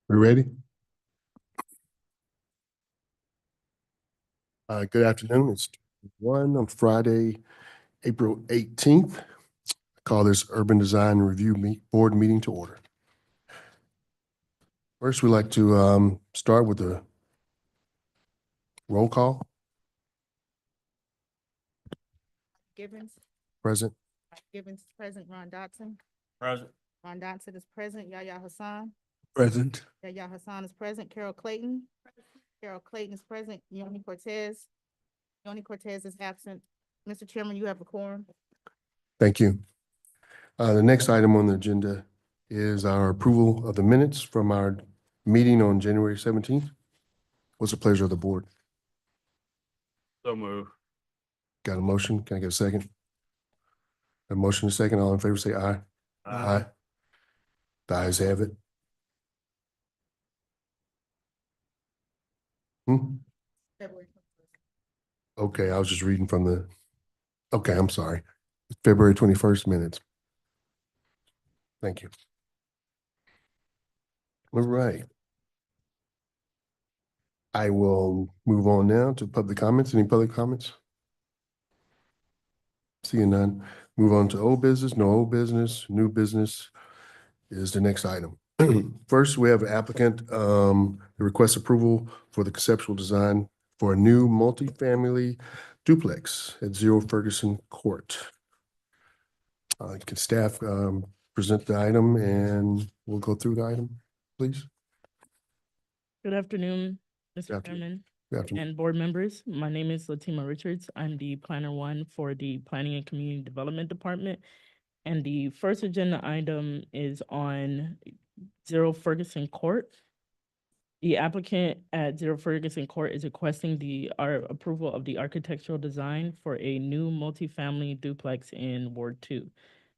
We ready? Good afternoon. It's on Friday, April 18th. I call this Urban Design Review Board meeting to order. First, we'd like to start with the roll call. Givens, Present. Givens is present. Ron Dotson. Present. Ron Dotson is present. Yahya Hassan. Present. Yahya Hassan is present. Carol Clayton. Carol Clayton is present. Yoni Cortez. Yoni Cortez is absent. Mr. Chairman, you have a quorum. Thank you. The next item on the agenda is our approval of the minutes from our meeting on January 17th. What's the pleasure of the board? So move. Got a motion? Can I get a second? A motion, a second. All in favor, say aye. Aye. The ayes have it. February. Okay, I was just reading from the, okay, I'm sorry. February 21st minutes. Thank you. All right. I will move on now to public comments. Any public comments? Seeing none. Move on to old business, no old business, new business is the next item. First, we have an applicant, request approval for the conceptual design for a new multifamily duplex at 0 Ferguson Court. Can staff present the item and we'll go through the item, please? Good afternoon, Mr. afternoon. Chairman Good afternoon. and board members. My name is Latima Richards. I'm the planner one for the Planning and Community Development Department. And the first agenda item is on 0 Ferguson Court. The applicant at 0 Ferguson Court is requesting our approval of the architectural design for a new multifamily duplex in Ward 2.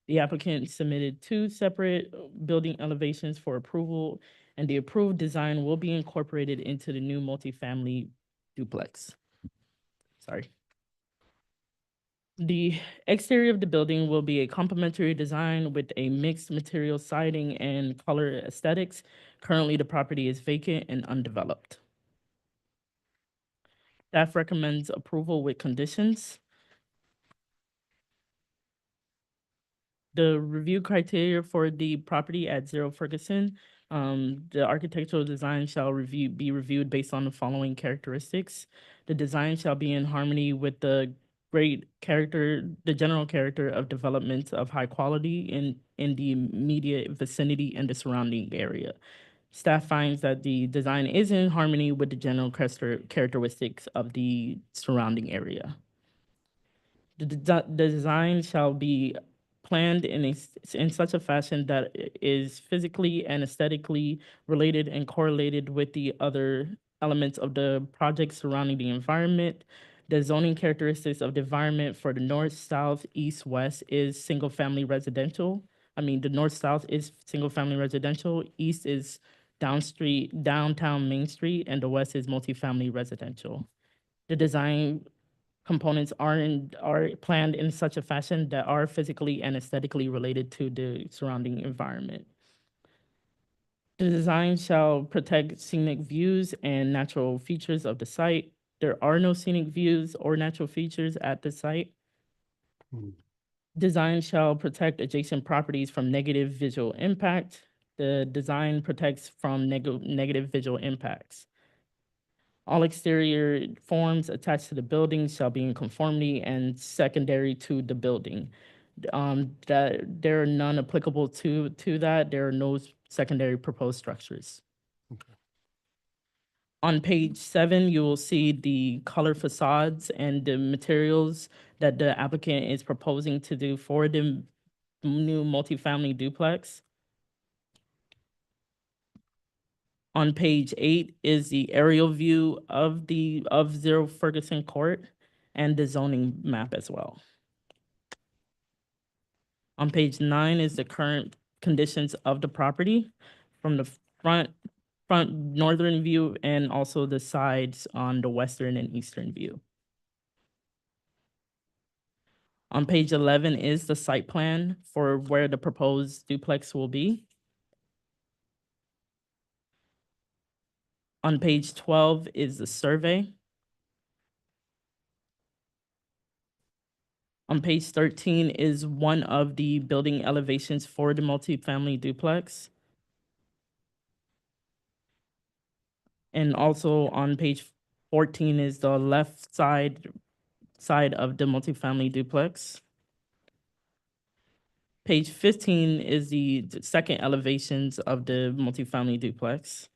The applicant submitted 2 separate building elevations for approval, and the approved design will be incorporated into the new multifamily duplex. Sorry. The exterior of the building will be a complementary design with a mixed material siding and color aesthetics. Currently, the property is vacant and undeveloped. Staff recommends approval with conditions. The review criteria for the property at 0 Ferguson, the architectural design shall be reviewed based on the following characteristics. The design shall be in harmony with the general character of development of high quality in the immediate vicinity and the surrounding area. Staff finds that the design is in harmony with the general characteristics of the surrounding area. The design shall be planned in such a fashion that is physically and aesthetically related and correlated with the other elements of the project surrounding the environment. The zoning characteristics of the environment for the north, south, east, west is single-family residential. The north-south is single-family residential, east is downtown Main Street, and the west is multifamily residential. The design components are planned in such a fashion that are physically and aesthetically related to the surrounding environment. The design shall protect scenic views and natural features of the site. There are no scenic views or natural features at the site. Design shall protect adjacent properties from negative visual impact. The design protects from negative visual impacts. All exterior forms attached to the building shall be in conformity and secondary to the building. That there are none applicable to that. There are no secondary proposed structures. Okay. On page 7, you will see the color facades and the materials that the applicant is proposing to do for the new multifamily duplex. On page 8 is the aerial view of 0 Ferguson Court and the zoning map as well. On page 9 is the current conditions of the property from the front northern view and also the sides on the western and eastern view. On page 11 is the site plan for where the proposed duplex will be. On page 12 is the survey. On page 13 is one of the building elevations for the multifamily duplex. And also on page 14 is the left side of the multifamily duplex. Page 15 is the second elevations of the multifamily duplex.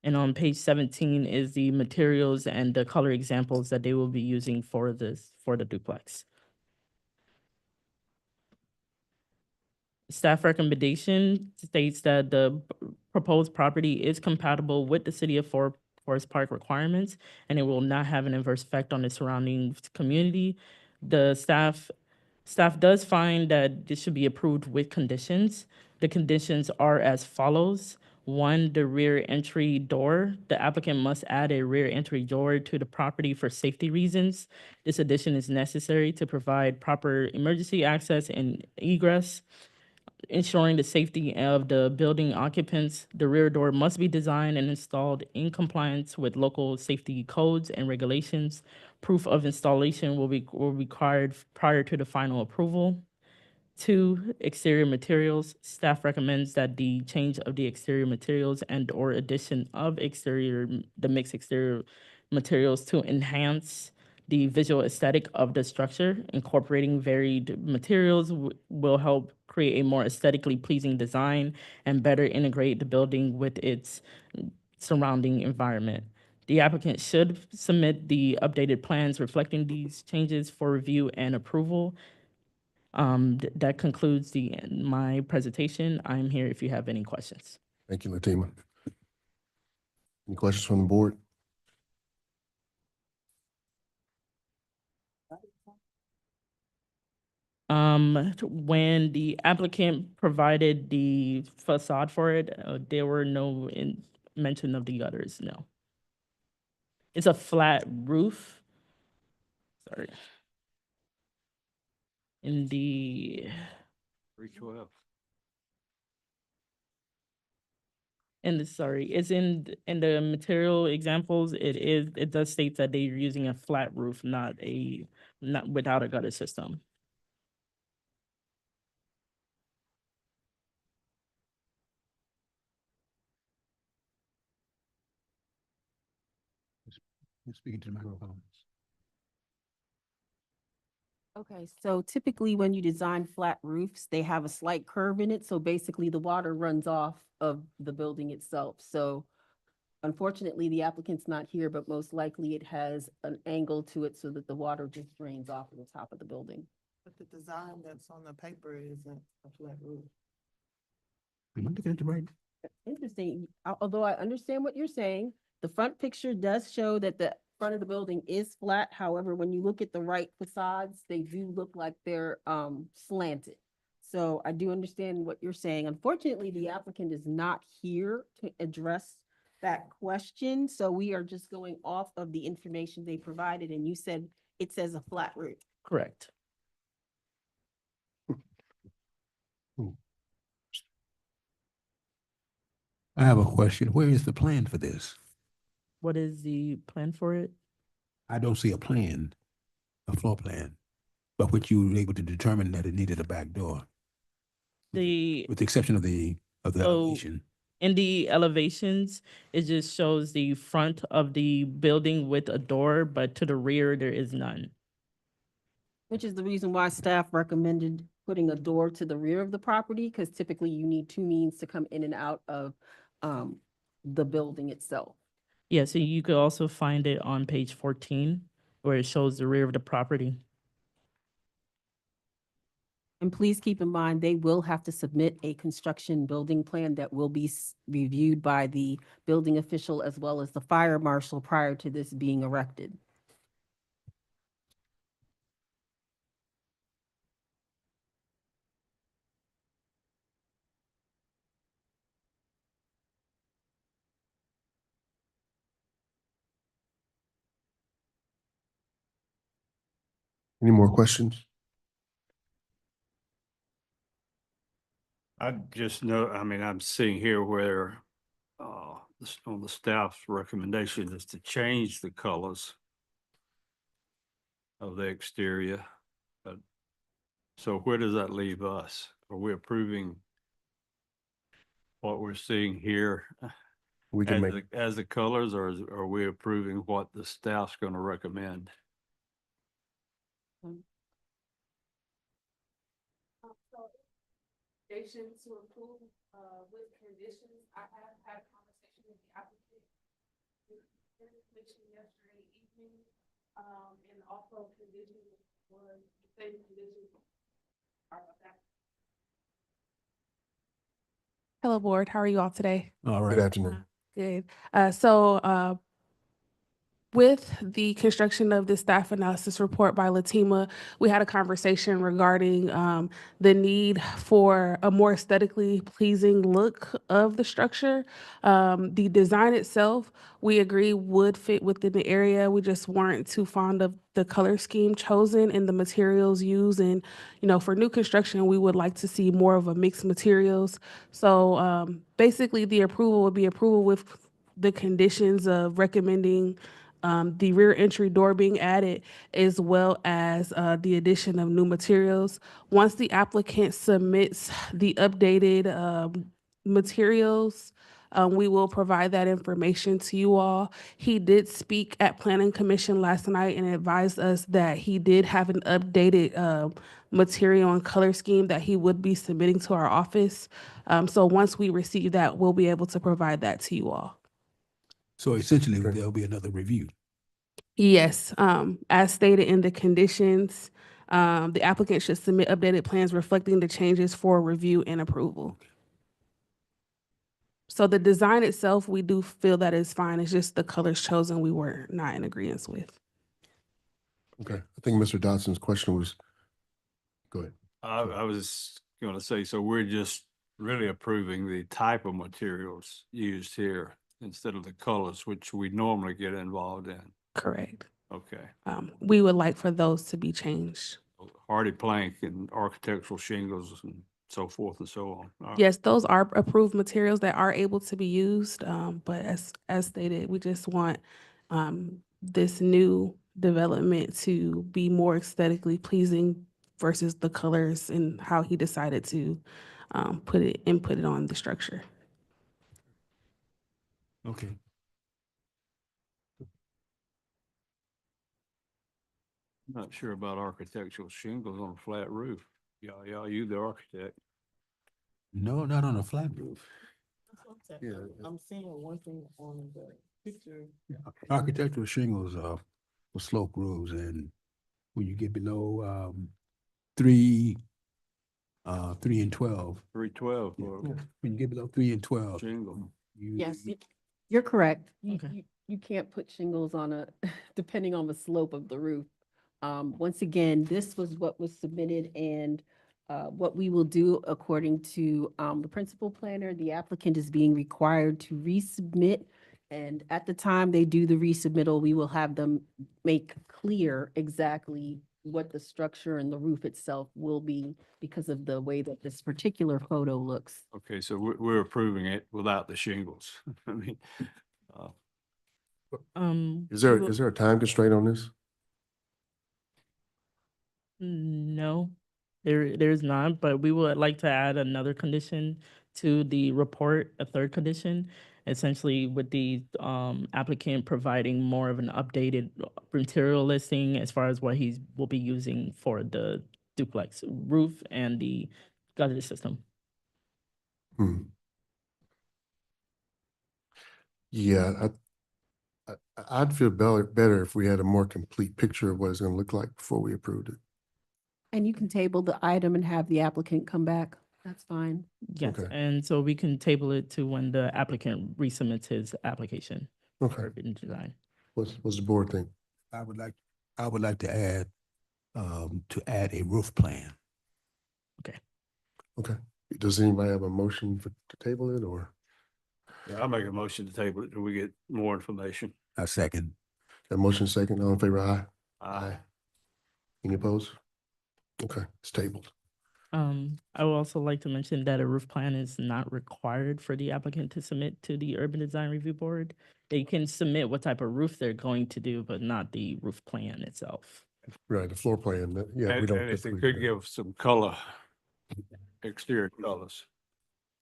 And on page 17 is the materials and the color examples that they will be using for the duplex. Staff recommendation states that the proposed property is compatible with the City of Forest Park requirements, and it will not have an adverse effect on the surrounding community. The staff does find that this should be approved with conditions. The conditions are as follows. One, the rear entry door. The applicant must add a rear entry door to the property for safety reasons. This addition is necessary to provide proper emergency access and egress. Ensuring the safety of the building occupants, the rear door must be designed and installed in compliance with local safety codes and regulations. Proof of installation will be required prior to the final approval. Two, exterior materials. Staff recommends that the change of the exterior materials and/or addition of the mixed exterior materials to enhance the visual aesthetic of the structure. Incorporating varied materials will help create a more aesthetically pleasing design and better integrate the building with its surrounding environment. The applicant should submit the updated plans reflecting these changes for review and approval. That concludes my presentation. I'm here if you have any questions. Thank you, Latima. Any questions from the board? When the applicant provided the facade for it, there were no mention of the gutters, no. It's a flat roof. Sorry. In the 312. sorry, it's in the material examples. It does state that they're using a flat roof, not without a gutter system. You're speaking to the microphone. Okay, so typically when you design flat roofs, they have a slight curve in it, so basically the water runs off of the building itself. So unfortunately, the applicant's not here, but most likely it has an angle to it so that the water just drains off of the top of the building. But the design that's on the paper isn't a flat roof. Am I looking at the right? Interesting, although I understand what you're saying, the front picture does show that the front of the building is flat. However, when you look at the right facades, they do look like they're slanted. So I do understand what you're saying. Unfortunately, the applicant is not here to address that question. So we are just going off of the information they provided, and you said it says a flat roof. Correct. I have a question. Where is the plan for this? What is the plan for it? I don't see a plan, a floor plan, but which you were able to determine that it needed a back door, with the exception of the So- elevation. In the elevations, it just shows the front of the building with a door, but to the rear, there is none. Which is the reason why staff recommended putting a door to the rear of the property, because typically you need two means to come in and out of the building itself. Yeah, so you could also find it on page 14, where it shows the rear of the property. And please keep in mind, they will have to submit a construction building plan that will be reviewed by the building official as well as the fire marshal prior to this being erected. Any more questions? I just know, I mean, I'm seeing here where, on the staff's recommendation is to change the colors of the exterior. But, so where does that leave us? Are we approving what we're seeing here We can make, as the colors, or are we approving what the staff's gonna recommend? To approve, with conditions, I have had a conversation with the applicant. Yesterday evening, and also conditions for the same conditions. Hello, board. How are you all today? All good right. afternoon. Good. So with the construction of the staff analysis report by Latima, we had a conversation regarding the need for a more aesthetically pleasing look of the structure. The design itself, we agree would fit within the area. We just weren't too fond of the color scheme chosen and the materials used. And, you know, for new construction, we would like to see more of a mixed materials. So basically, the approval would be approval with the conditions of recommending the rear entry door being added, as well as the addition of new materials. Once the applicant submits the updated materials, we will provide that information to you all. He did speak at Planning Commission last night and advised us that he did have an updated material and color scheme that he would be submitting to our office. So once we receive that, we'll be able to provide that to you all. So essentially, Okay. there'll be another review. Yes, as stated in the conditions, the applicant should submit updated plans reflecting the changes for review and approval. So the design itself, we do feel that is fine. It's just the colors chosen we were not in agreement with. Okay, I think Mr. Dodson's question was, go ahead. I was gonna say, so we're just really approving the type of materials used here instead of the colors, which we normally get involved in. Correct. Okay. We would like for those to be changed. Hardy plank and architectural shingles and so forth and so on. All right. Yes, those are approved materials that are able to be used, but as stated, we just want this new development to be more aesthetically pleasing versus the colors and how he decided to put it on the structure. Okay. I'm not sure about architectural shingles on a flat roof. Y'all, you the architect. No, not on a flat roof. Yeah. I'm seeing one thing on the picture. Architectural shingles are for slope roofs, and when you get below 3 and 12, 312 yeah, for when you get below 3 and 12, shingle. Yes, you're correct. Okay. You can't put shingles on a, depending on the slope of the roof. Once again, this was what was submitted and what we will do according to the principal planner, the applicant is being required to resubmit. And at the time they do the resubmittal, we will have them make clear exactly what the structure and the roof itself will be because of the way that this particular photo looks. Okay, so we're approving it without the shingles. I mean, Is there a time constraint on this? No, there's not, but we would like to add another condition to the report, a third condition, essentially with the applicant providing more of an updated material listing as far as what will be using for the duplex roof and the gutter system. Hmm. Yeah, I'd feel better if we had a more complete picture of what it's gonna look like before we approved it. And you can table the item and have the applicant come back. That's fine. Yes, Okay. and so we can table it to when the applicant resubmits his application Okay, for written design. what's the board think? I would like to add a roof plan. Okay, does anybody have a motion to table it, or yeah, I'll make a motion to table it till we get more information. A second. a motion second, all in favor, aye? Aye. Any opposed? Okay, it's tabled. I would also like to mention that a roof plan is not required for the applicant to submit to the Urban Design Review Board. They can submit what type of roof they're going to do, but not the roof plan itself. Right, the floor plan, yeah, we And don't and if they typically. could do that. give some color, exterior colors.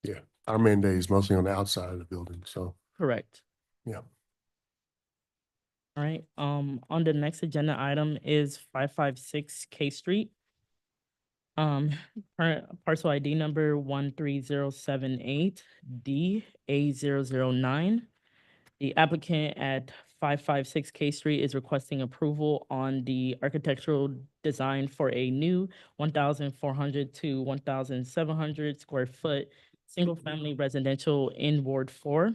Yeah, our mandate is mostly on the outside of the building, so, Correct. yeah. All right, on the next agenda item is 556 K Street. Parcel ID number 13078 DA009. The applicant at 556 K Street is requesting approval on the architectural design for a new 1,400 to 1,700 square foot single-family residential in Ward 4.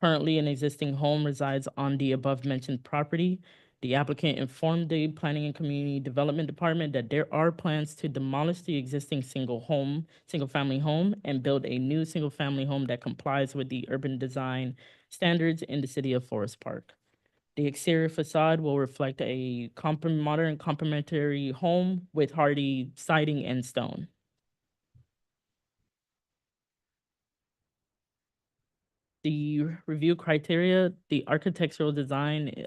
Currently, an existing home resides on the above-mentioned property. The applicant informed the Planning and Community Development Department that there are plans to demolish the existing single-family home and build a new single-family home that complies with the urban design standards in the city of Forest Park. The exterior facade will reflect a modern complementary home with hardy siding and stone. The review criteria, the architectural design,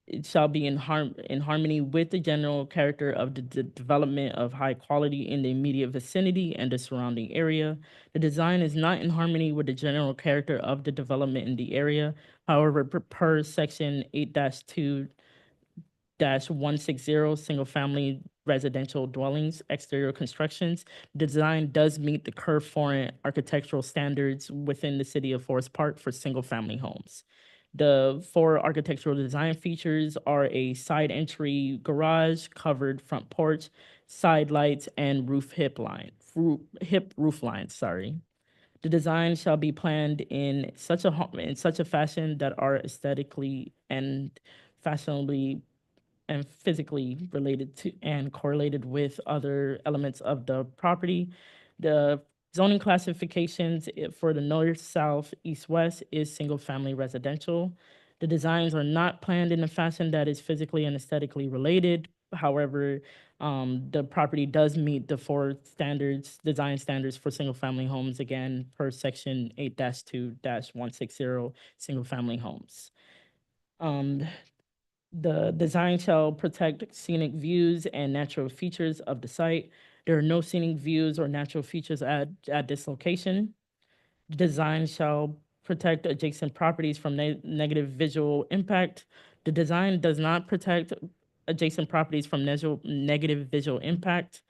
it shall be in harmony with the general character of the development of high quality in the immediate vicinity and the surrounding area. The design is not in harmony with the general character of the development in the area. However, per section 8-2-160, single-family residential dwellings, exterior constructions, design does meet the curved foreign architectural standards within the city of Forest Park for single-family homes. The four architectural design features are a side entry garage, covered front porch, side lights, and hip roof lines, sorry. The design shall be planned in such a fashion that are aesthetically and fashionably and physically related to and correlated with other elements of the property. The zoning classifications for the north, south, east, west is single-family residential. The designs are not planned in a fashion that is physically and aesthetically related. However, the property does meet the four design standards for single-family homes, again, per section 8-2-160, single-family homes. The design shall protect scenic views and natural features of the site. There are no scenic views or natural features at this location. The design shall protect adjacent properties from negative visual impact. The design does not protect adjacent properties from negative visual impact.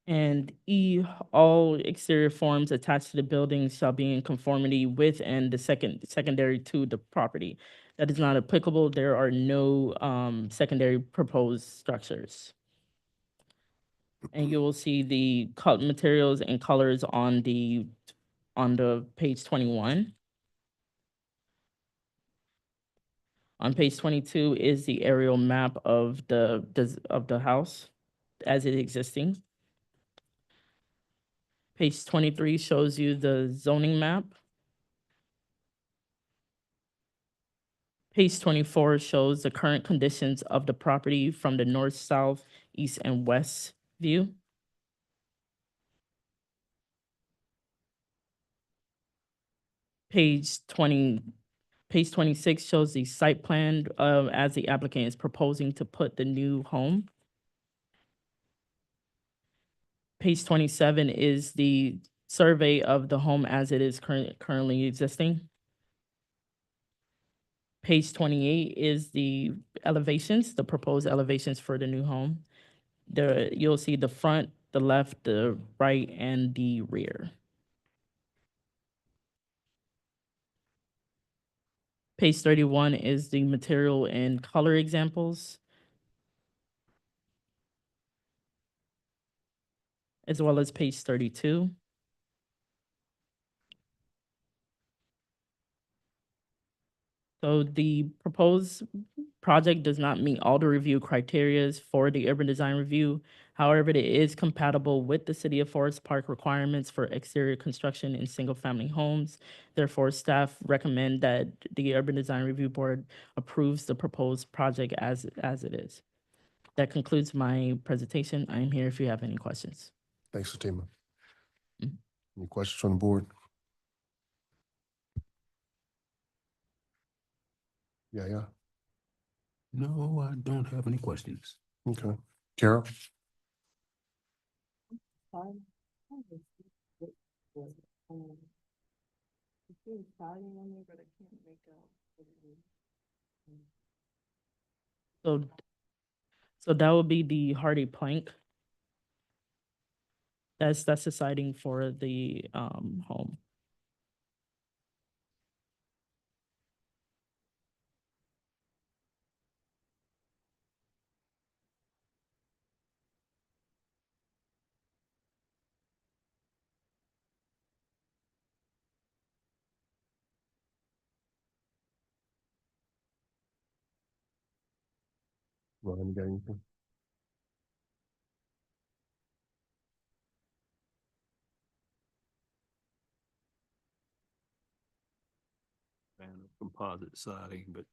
And E, all exterior forms attached to the building shall be in conformity with and secondary to the property. That is not applicable. There are no secondary proposed structures. And you will see the materials and colors on the page 21. On page 22 is the aerial map of the house as it existing. Page 23 shows you the zoning map. Page 24 shows the current conditions of the property from the north, south, east, and west view. Page 26 shows the site plan as the applicant is proposing to put the new home. Page 27 is the survey of the home as it is currently existing. Page 28 is the elevations, the proposed elevations for the new home. You'll see the front, the left, the right, and the rear. Page 31 is the material and color examples, as well as page 32. So the proposed project does not meet all the review criterias for the urban design review. However, it is compatible with the City of Forest Park requirements for exterior construction in single-family homes. Therefore, staff recommend that the Urban Design Review Board approves the proposed project as it is. That concludes my presentation. I am here if you have any questions. Thanks, Fatima. Mhm. Any questions from the board? Yeah. No, I don't have any questions. Okay. Carol? So, so that would be the hardy plank. That's the siding for the home. Ron, you got anything? Fan of composite siding, but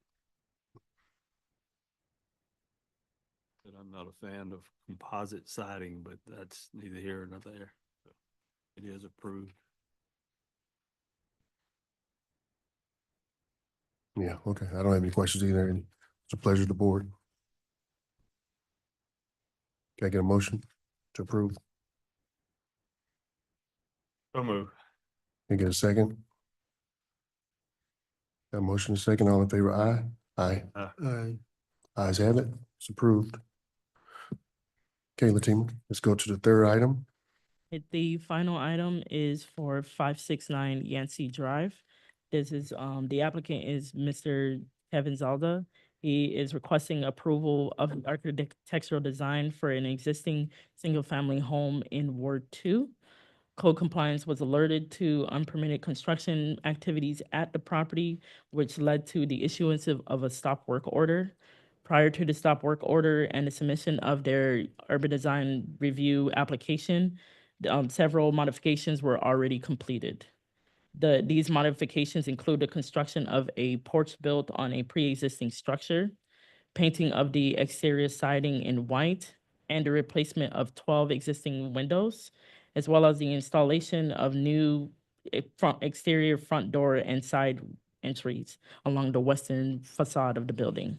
I'm not a fan of composite siding, but that's neither here nor there. So it is approved. Yeah, okay. I don't have any questions either. And it's a pleasure to the board. Can I get a motion to approve? So move. Can I get a second? Got a motion, and a second. All in favor, aye? Aye. Ayes have it. It's approved. Okay, Latima, let's go to the third item. The final item is for 569 Yancey Drive. This is, the applicant is Mr. Kevin Zalda. He is requesting approval of the architectural design for an existing single-family home in Ward 2. Code compliance was alerted to unpermitted construction activities at the property, which led to the issuance of a stop work order. Prior to the stop work order and the submission of their urban design review application, several modifications were already completed. These modifications include the construction of a porch built on a pre-existing structure, painting of the exterior siding in white, and the replacement of 12 existing windows, as well as the installation of new exterior front door and side entries along the western facade of the building.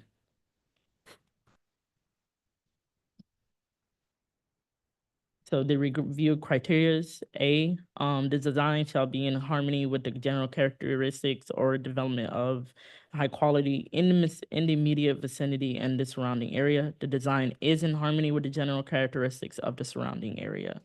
So the review criterias, A, the design shall be in harmony with the general characteristics or development of high quality in the immediate vicinity and the surrounding area. The design is in harmony with the general characteristics of the surrounding area.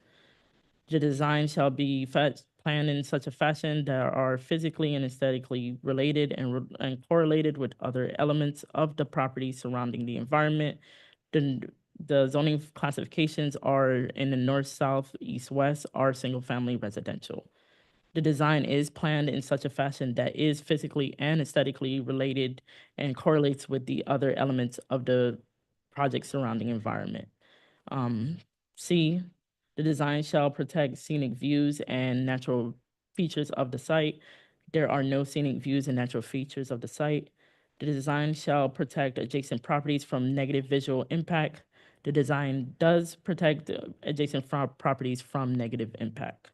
The design shall be planned in such a fashion that are physically and aesthetically related and correlated with other elements of the property surrounding the environment. The zoning classifications are in the north, south, east, west are single-family residential. The design is planned in such a fashion that is physically and aesthetically related and correlates with the other elements of the project surrounding environment. C, the design shall protect scenic views and natural features of the site. There are no scenic views and natural features of the site. The design shall protect adjacent properties from negative visual impact. The design does protect adjacent properties from negative impact.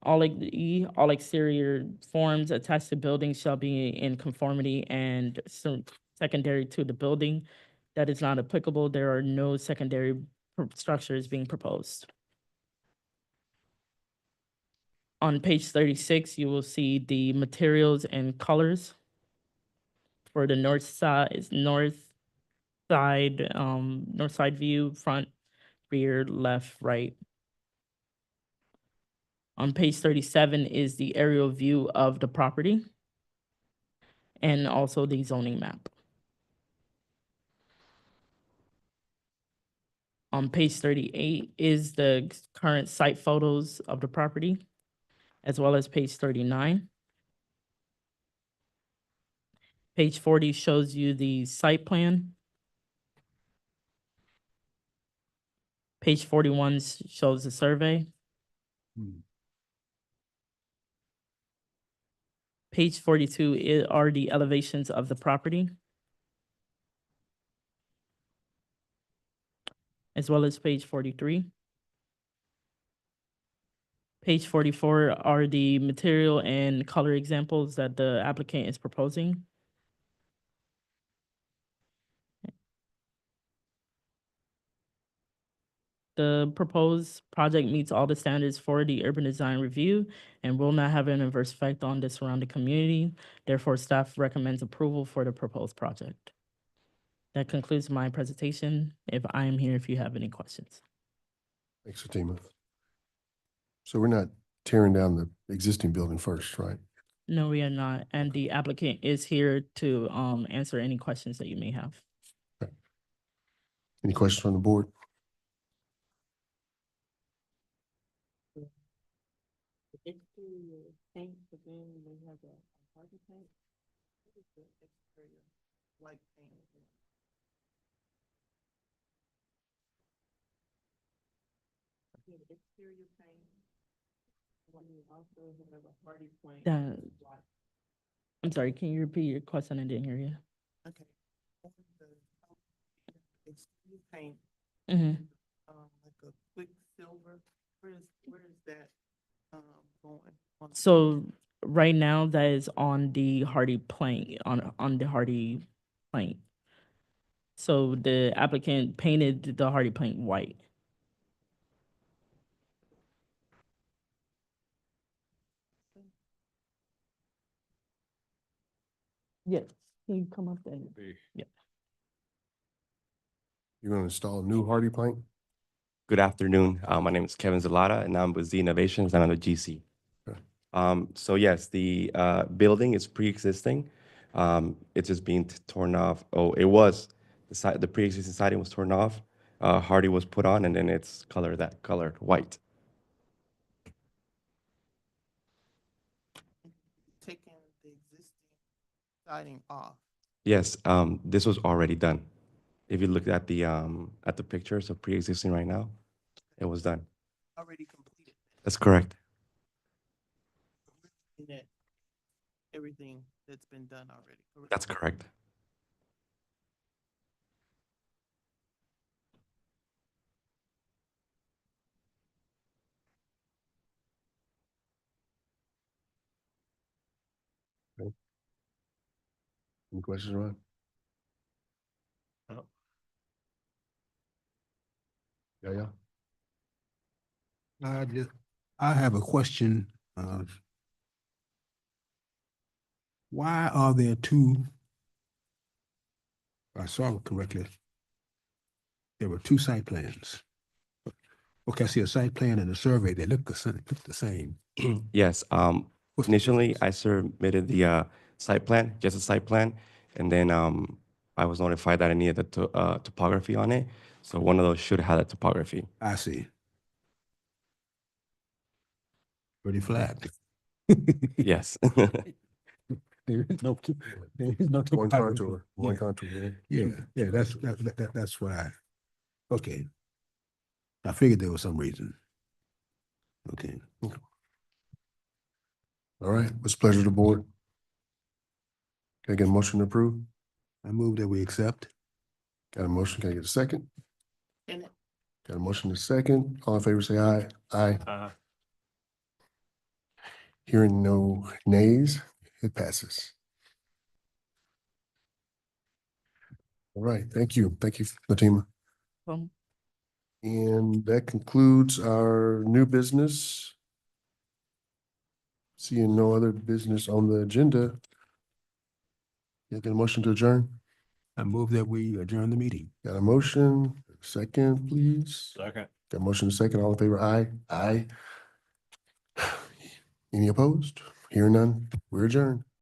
All exterior forms attached to buildings shall be in conformity and secondary to the building. That is not applicable. There are no secondary structures being proposed. On page 36, you will see the materials and colors for the north side view, front, rear, left, right. On page 37 is the aerial view of the property and also the zoning map. On page 38 is the current site photos of the property, as well as page 39. Page 40 shows you the site plan. Page 41 shows the survey. Page 42 are the elevations of the property. as well as page 43. Page 44 are the material and color examples that the applicant is proposing. The proposed project meets all the standards for the urban design review and will not have an adverse effect on the surrounding community. Therefore, staff recommends approval for the proposed project. That concludes my presentation. I am here if you have any questions. Thanks, Fatima. So we're not tearing down the existing building first, right? No, we are not. And the applicant is here to answer any questions that you may have. Any questions from the board? Exterior paint, but then they have a hardy paint. What is the exterior white paint? Yeah, the exterior paint. One you also have a hardy paint. I'm sorry, can you repeat your question? I didn't hear you. Okay. What is the exterior paint, Mhm. like a quicksilver, where is that, going? On the- So right now that is on the hardy plank, on the hardy plank. So the applicant painted the hardy plank white. Yes, can you come up there? Be- You're gonna install a new hardy plank? Good afternoon. My name is Kevin Zalata, and I'm with Z Innovations, and I'm the GC. Okay. So yes, the building is pre-existing. It's just being torn off. Oh, it was the pre-existing siding was torn off. Hardy was put on, and then it's colored white. Taking the existing siding off. Yes, this was already done. If you look at the pictures of pre-existing right now, it was done. Already completed. That's correct. In that, everything that's been done already. Correct? That's correct. Any questions, Ron? No. Yeah. I have a question. Why are there two? If I saw it correctly. There were two site plans. Okay, I see a site plan and a survey. They look the same. Yes. What's the Initially, difference? I submitted the site plan, just a site plan, and then I was notified that I needed the topography on it. So one of those should have that topography. I see. Pretty flat. Yes. There is no, there is no One topography. contour, one contour. Yeah, that's what okay. I figured there was some reason. Okay. All right, what's the pleasure of the board? Can I get a motion to approve? I move that we accept. Got a motion, can I get a second? And Got a motion to second, all in favor say aye. Aye. Hearing no nays, it passes. All right, thank you, Fatima. And that concludes our new business. Seeing no other business on the agenda. Can I get a motion to adjourn? I move that we adjourn the meeting. Got a motion, second, please. Second. Got a motion to second, all in favor, aye. Aye. Any opposed? Hearing none, we're adjourned.